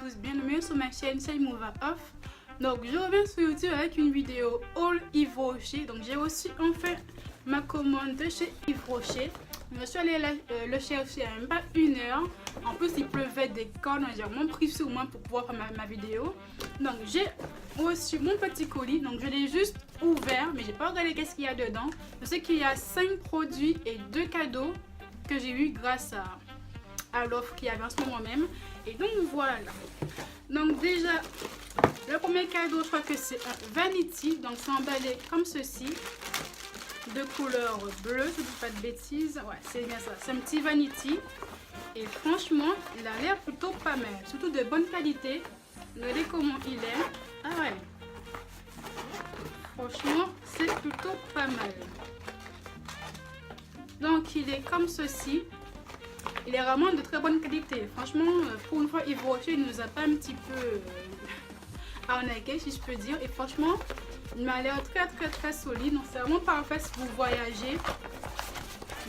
tous, bienvenue sur ma chaîne Shine Move Off. Donc je reviens sur YouTube avec une vidéo All Yves Rocher. Donc j'ai reçu enfin ma commande de chez Yves Rocher. Je suis allée le chercher à même pas 1 heure. En plus il pleuvait des cornes, j'ai vraiment pris sur moi pour pouvoir faire ma vidéo. Donc j'ai reçu mon petit colis, donc je l'ai juste ouvert mais j'ai pas regardé qu'est-ce qu'il y a dedans. Je sais qu'il y a 5 produits et 2 cadeaux que j'ai eu grâce à l'offre qu'il y avait en ce moment même. Et donc voilà. Donc déjà, le premier cadeau, je crois que c'est un vanity. Donc c'est emballé comme ceci, de couleur bleue, je ne dis pas de bêtises. Ouais, c'est bien ça. C'est un petit vanity. Et franchement, il a l'air plutôt pas mal. Surtout de bonne qualité. Regardez comment il est. Ah ouais. Franchement, c'est plutôt pas mal. Donc il est comme ceci. Il est vraiment de très bonne qualité. Franchement, pour une fois, Yves Rocher ne nous a pas un petit peu arnaqué, si je peux dire. Et franchement, il m'a l'air très solide. Donc c'est vraiment parfait si vous voyagez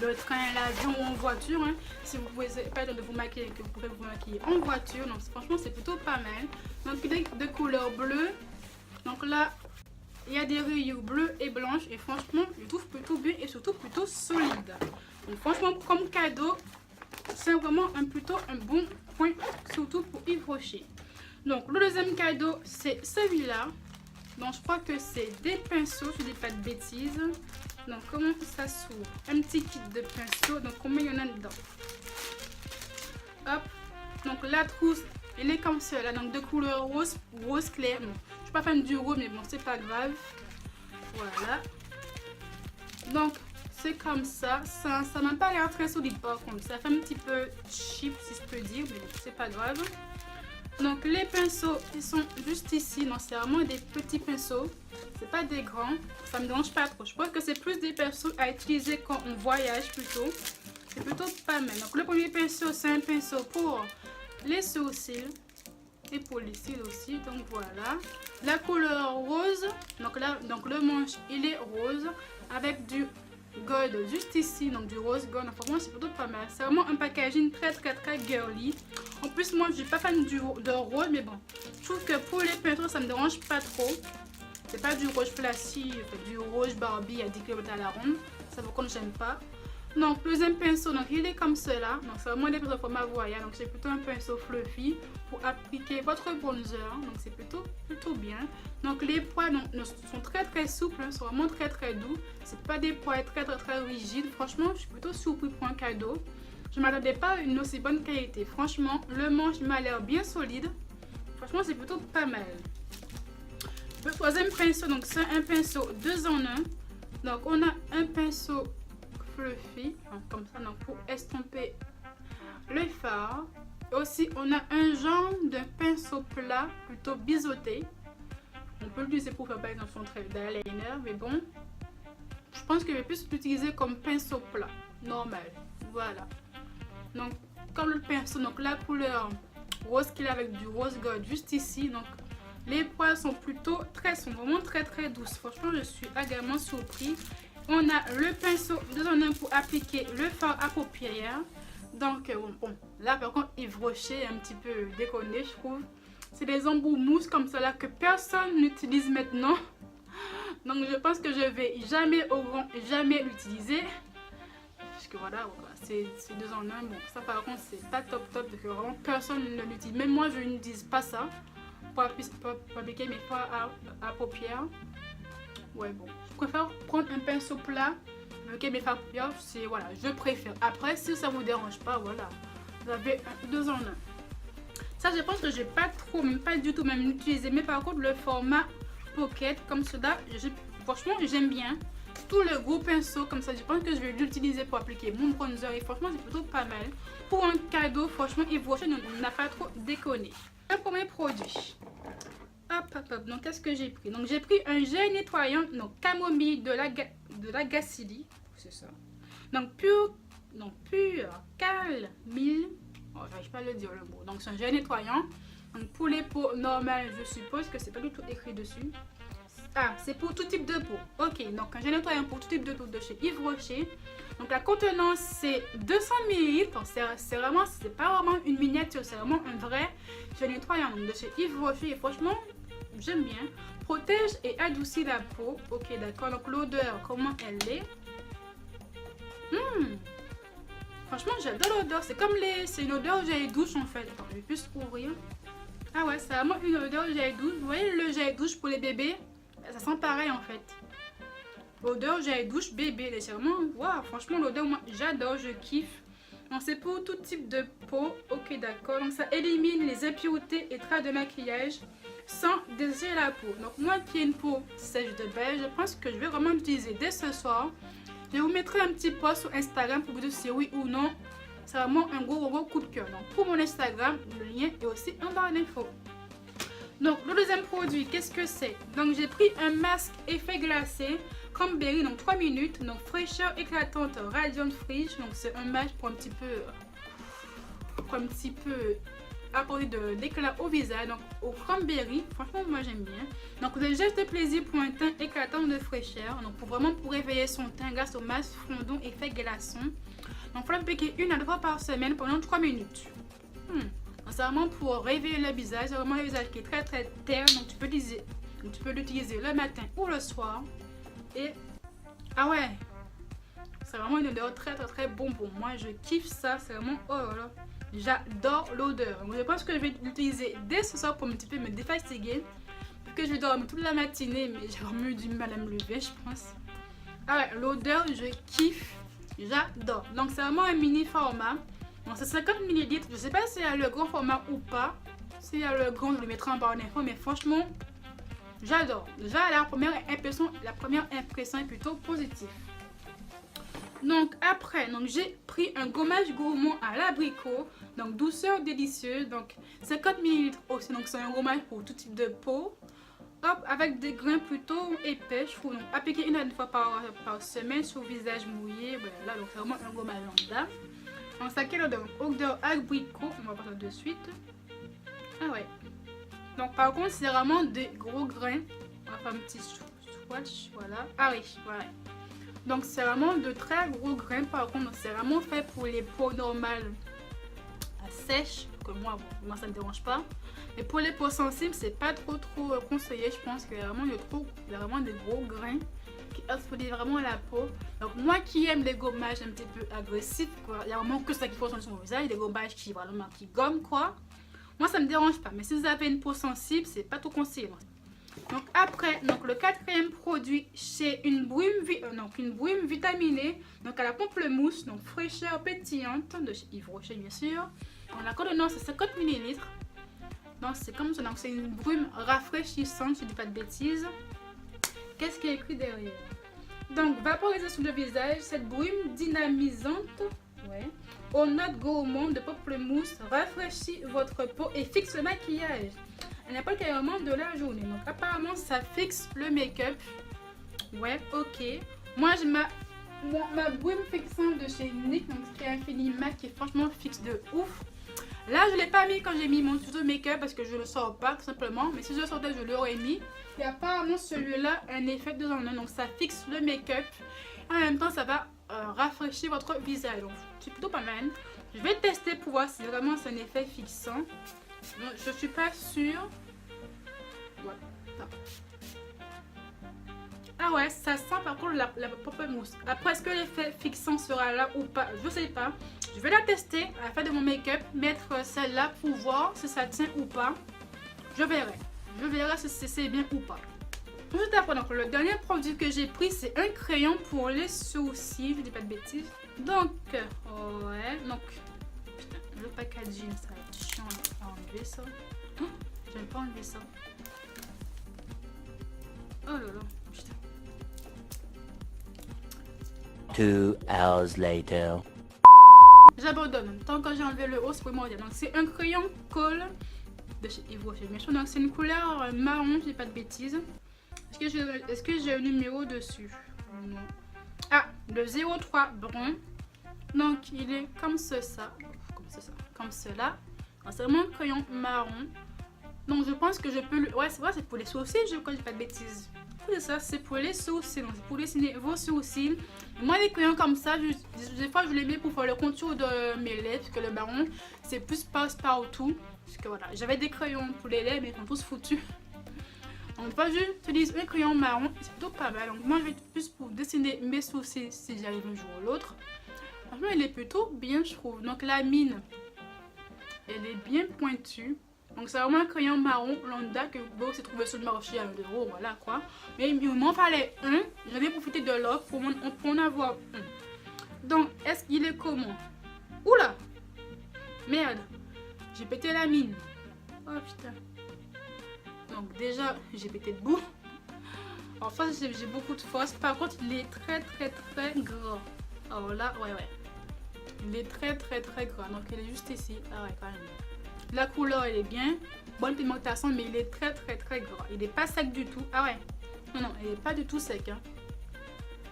de train, l'avion ou en voiture. Hein. Si vous pouvez pas de vous maquiller, que vous pouvez vous maquiller en voiture. Donc franchement, c'est plutôt pas mal. Donc il est de couleur bleue. Donc là, il y a des rayures bleues et blanches. Et franchement, je trouve plutôt bien et surtout plutôt solide. Donc franchement, comme cadeau, c'est vraiment plutôt un bon point, surtout pour Yves Rocher. Donc le deuxième cadeau, c'est celui-là. Donc je crois que c'est des pinceaux, je ne dis pas de bêtises. Donc comment ça s'ouvre? Un petit kit de pinceaux. Donc combien il y en a dedans? Hop. Donc la trousse, elle est comme cela. Donc de couleur rose clair. Bon, je ne suis pas fan du rose, mais bon, c'est pas grave. Voilà. Donc c'est comme ça m'a pas l'air très solide par contre, ça fait un petit peu cheap si je peux dire, mais c'est pas grave. Donc les pinceaux, ils sont juste ici. Donc c'est vraiment des petits pinceaux, c'est pas des grands, ça me dérange pas trop. Je crois que c'est plus des pinceaux à utiliser quand on voyage plutôt, c'est plutôt pas mal. Donc le premier pinceau, c'est un pinceau pour les sourcils et pour les cils aussi. Donc voilà, la couleur rose. Donc là, donc le manche il est rose avec du gold juste ici, donc du rose gold. Franchement c'est plutôt pas mal, c'est vraiment un packaging très girly. En plus moi je suis pas fan de rose, mais bon, je trouve que pour les pinceaux ça me dérange pas trop. C'est pas du rouge flashy, du rouge Barbie à 10 km à la ronde, ça vous compte, j'aime pas. Donc le deuxième pinceau, donc il est comme cela. Donc c'est vraiment des pinceaux format voyage. Donc c'est plutôt un pinceau fluffy pour appliquer votre bronzer. Donc c'est plutôt bien. Donc les poils sont très souples, hein, sont vraiment très doux. C'est pas des poils très rigides. Franchement, je suis plutôt surpris pour un cadeau. Je m'attendais pas à une aussi bonne qualité. Franchement, le manche m'a l'air bien solide. Franchement, c'est plutôt pas mal. Le troisième pinceau, donc c'est un pinceau 2 en 1. Donc on a un pinceau fluffy, comme ça, donc pour estomper le fard. Et aussi on a un genre de pinceau plat plutôt biseauté. On peut l'utiliser pour faire par exemple son trait d'eyeliner, mais bon, je pense que je vais plus l'utiliser comme pinceau plat normal. Voilà, donc comme le pinceau, donc la couleur rose qu'il a avec du rose gold juste ici. Donc les poils sont plutôt sont vraiment très douces. Franchement je suis agréablement surpris. On a le pinceau 2 en 1 pour appliquer le fard à paupières. Donc bon, là par contre Yves Rocher est un petit peu déconné, je trouve. C'est des embouts mousse comme ça là que personne n'utilise maintenant. Donc je pense que je vais jamais l'utiliser. Parce que voilà, c'est 2 en 1. Bon, ça par contre c'est pas top parce que vraiment personne ne l'utilise. Même moi je n'utilise pas ça pour appliquer mes fards à paupières. Ouais, bon, je préfère prendre un pinceau plat avec mes fards paupières, c'est voilà, je préfère. Après, si ça vous dérange pas, voilà, vous avez 2 en 1. Ça, je pense que je vais pas trop, même pas du tout, même l'utiliser. Mais par contre, le format pocket comme cela, franchement, j'aime bien. Tout le gros pinceau comme ça, je pense que je vais l'utiliser pour appliquer mon bronzer. Et franchement, c'est plutôt pas mal. Pour un cadeau, franchement, Yves Rocher n'a pas trop déconné. Le premier produit. Hop. Donc qu'est-ce que j'ai pris? Donc j'ai pris un gel nettoyant, donc camomille de la Gacilly, c'est ça. Donc pur camomille. Oh, j'arrive pas à le dire le mot. Donc c'est un gel nettoyant. Donc pour les peaux normales, je suppose que c'est pas du tout écrit dessus. Ah, c'est pour tout type de peau. Ok, donc j'ai nettoyé pour tout type de peau de chez Yves Rocher. Donc la contenance c'est 200 ml. C'est vraiment, c'est pas vraiment une miniature, c'est vraiment un vrai gel nettoyant de chez Yves Rocher. Et franchement, j'aime bien. Protège et adoucit la peau. Ok, d'accord. Donc l'odeur, comment elle est? Franchement, j'adore l'odeur. C'est comme c'est une odeur gel douche en fait. Attends, je vais plus ouvrir. Ah ouais, c'est vraiment une odeur gel douche. Vous voyez le gel douche pour les bébés? Ça sent pareil en fait. Odeur gel douche bébé. Légèrement. Waouh, franchement, l'odeur, moi, j'adore, je kiffe. Donc, c'est pour tout type de peau. Ok, d'accord. Donc, ça élimine les impuretés et traces de maquillage sans désirer la peau. Donc, moi qui ai une peau sèche de beige, je pense que je vais vraiment l'utiliser dès ce soir. Je vous mettrai un petit post sur Instagram pour vous dire si oui ou non. C'est vraiment un gros coup de cœur. Donc, pour mon Instagram, le lien est aussi en barre d'infos. Donc, le deuxième produit, qu'est-ce que c'est? Donc, j'ai pris un masque effet glacé, Cranberry, donc 3 minutes. Donc, fraîcheur éclatante, Radiant Fresh. Donc, c'est un masque pour un petit peu apporter de l'éclat au visage. Donc, au cranberry, franchement, moi j'aime bien. Donc, le geste de plaisir pour un teint éclatant de fraîcheur. Donc, pour réveiller son teint grâce au masque fondant effet glaçon. Donc, il faut l'appliquer 1 à 2 fois par semaine pendant 3 minutes. C'est vraiment pour réveiller le visage. C'est vraiment le visage qui est très terre. Donc tu peux l'utiliser le matin ou le soir. Et ah ouais, c'est vraiment une odeur très bonbon. Moi je kiffe ça. C'est vraiment oh là là. J'adore l'odeur. Je pense que je vais l'utiliser dès ce soir pour un petit peu me défatiguer. Parce que je vais dormir toute la matinée. Mais j'ai vraiment eu du mal à me lever, je pense. Ah ouais, l'odeur, je kiffe. J'adore. Donc c'est vraiment un mini format. Bon, c'est 50 ml. Je sais pas s'il y a le grand format ou pas. S'il y a le grand, je le mettrai en barre d'infos. Mais franchement, j'adore. Déjà, la première impression est plutôt positive. Donc après, j'ai pris un gommage gourmand à l'abricot. Donc douceur délicieuse. Donc 50 ml aussi. Donc c'est un gommage pour tout type de peau. Hop, avec des grains plutôt épais. Je trouve. Donc appliquer 1 à 2 fois par semaine sur le visage mouillé. Voilà, donc c'est vraiment un gommage lambda. Donc ça quelle odeur? Odeur abricot, on va voir de suite. Ah ouais. Donc par contre c'est vraiment des gros grains. On va faire un petit swatch, voilà. Ah oui, voilà. Donc c'est vraiment de très gros grains par contre. C'est vraiment fait pour les peaux normales sèches. Que moi ça ne me dérange pas. Mais pour les peaux sensibles c'est pas trop conseillé. Je pense qu'il y a vraiment des gros grains qui exfolient vraiment la peau. Donc moi qui aime les gommages un petit peu agressifs, quoi, il y a vraiment que ça qui faut sur mon visage, des gommages qui gomment quoi. Moi ça me dérange pas, mais si vous avez une peau sensible, c'est pas tout conseillé. Donc après, le quatrième produit, c'est une brume vitaminée, donc à la pamplemousse, donc fraîcheur pétillante de chez Yves Rocher bien sûr. Donc la contenance c'est 50 ml. Donc c'est comme ça, donc c'est une brume rafraîchissante, si je dis pas de bêtises. Qu'est-ce qui est écrit derrière? Donc, vaporiser sur le visage, cette brume dynamisante, aux notes gourmandes de pamplemousse, rafraîchit votre peau et fixe le maquillage à n'importe quel moment de la journée. Donc, apparemment, ça fixe le make-up. Ouais, ok. Moi, j'ai ma brume fixante de chez NYX, donc c'est Infiniment, qui est franchement fixe de ouf. Là, je ne l'ai pas mis quand j'ai mis mon tuto make-up parce que je ne le sors pas tout simplement. Mais si je le sortais, je l'aurais mis. Et apparemment, celui-là a un effet 2 en 1. Donc, ça fixe le make-up. En même temps, ça va rafraîchir votre visage. Donc, c'est plutôt pas mal. Je vais tester pour voir si vraiment c'est un effet fixant. Donc, je suis pas sûre. Ouais. Ah ouais, ça sent par contre la pamplemousse. Après, est-ce que l'effet fixant sera là ou pas? Je sais pas. Je vais la tester à la fin de mon make-up, mettre celle-là pour voir si ça tient ou pas. Je verrai. Je verrai si c'est bien ou pas. Juste après, donc, le dernier produit que j'ai pris, c'est un crayon pour les sourcils. Je dis pas de bêtises. Donc, ouais. Donc, putain, le packaging, ça va être chiant à enlever ça. Oh, je vais pas enlever ça. Oh là là, putain. 2 hours later. J'abandonne. Tant que j'ai enlevé le haut, c'est primordial. Donc, c'est un crayon colle de chez Yves Rocher. Donc, c'est une couleur marron, je dis pas de bêtises. Est-ce que j'ai un numéro dessus? Non. Ah, le 03 brun. Donc, il est comme ça. Comme cela. C'est vraiment un crayon marron. Donc, je pense que je peux le... Ouais, c'est vrai, c'est pour les sourcils, je ne dis pas de bêtises. c'est ça, c'est pour les sourcils, donc c'est pour dessiner vos sourcils. Moi, les crayons comme ça, des fois, je les mets pour faire le contour de mes lèvres, parce que le marron, c'est plus passe-partout. Parce que voilà, j'avais des crayons pour les lèvres, mais ils sont tous foutus. Donc, pas j'utilise un crayon marron, c'est plutôt pas mal. Donc, moi, je vais plus pour dessiner mes sourcils si j'arrive un jour ou l'autre. Franchement, il est plutôt bien, je trouve. Donc, la mine, elle est bien pointue. Donc, c'est vraiment un crayon marron lambda que vous pouvez aussi trouver sur le marché à 1 €, voilà quoi. Mais il m'en fallait un. J'en ai profité de l'offre pour en avoir un. Donc, est-ce qu'il est comment? Oula! Merde! J'ai pété la mine. Oh putain. Donc, déjà, j'ai pété le bout. En face, j'ai beaucoup de force. Par contre, il est très gras. Alors là, ouais. Il est très gras. Donc, il est juste ici. Ah ouais, quand même. La couleur, elle est bien. Bonne pigmentation, mais il est très gras. Il n'est pas sec du tout. Ah ouais. Non, il n'est pas du tout sec. Hein.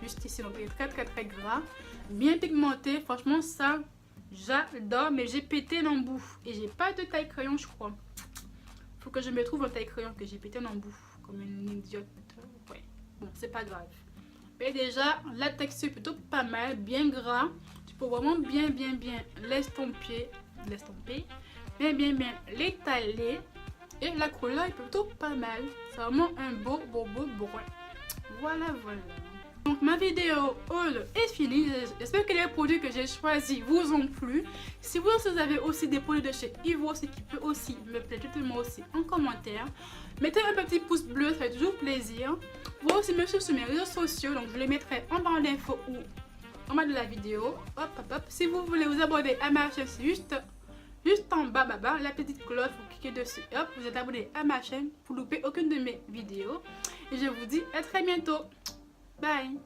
Juste ici. Donc, il est très gras. Bien pigmenté. Franchement, ça, j'adore. Mais j'ai pété l'embout. Et j'ai pas de taille crayon, je crois. Faut que je me trouve un taille crayon que j'ai pété l'embout. Comme une idiote. Ouais. Bon, c'est pas grave. Mais déjà, la texture est plutôt pas mal. Bien gras. Tu peux vraiment bien l'estomper. Bien l'étaler. Et la couleur est plutôt pas mal. C'est vraiment un beau brun. Voilà. Donc ma vidéo haul est finie. J'espère que les produits que j'ai choisis vous ont plu. Si vous avez aussi des produits de chez Ivo aussi qui peut aussi me plaire, dites-moi aussi en commentaire. Mettez un petit pouce bleu, ça fait toujours plaisir. Vous pouvez aussi me suivre sur mes réseaux sociaux. Donc je les mettrai en barre d'infos ou en bas de la vidéo. Hop. Si vous voulez vous abonner à ma chaîne, c'est juste en bas, la petite cloche, vous cliquez dessus. Hop, vous êtes abonné à ma chaîne pour louper aucune de mes vidéos. Et je vous dis à très bientôt. Bye.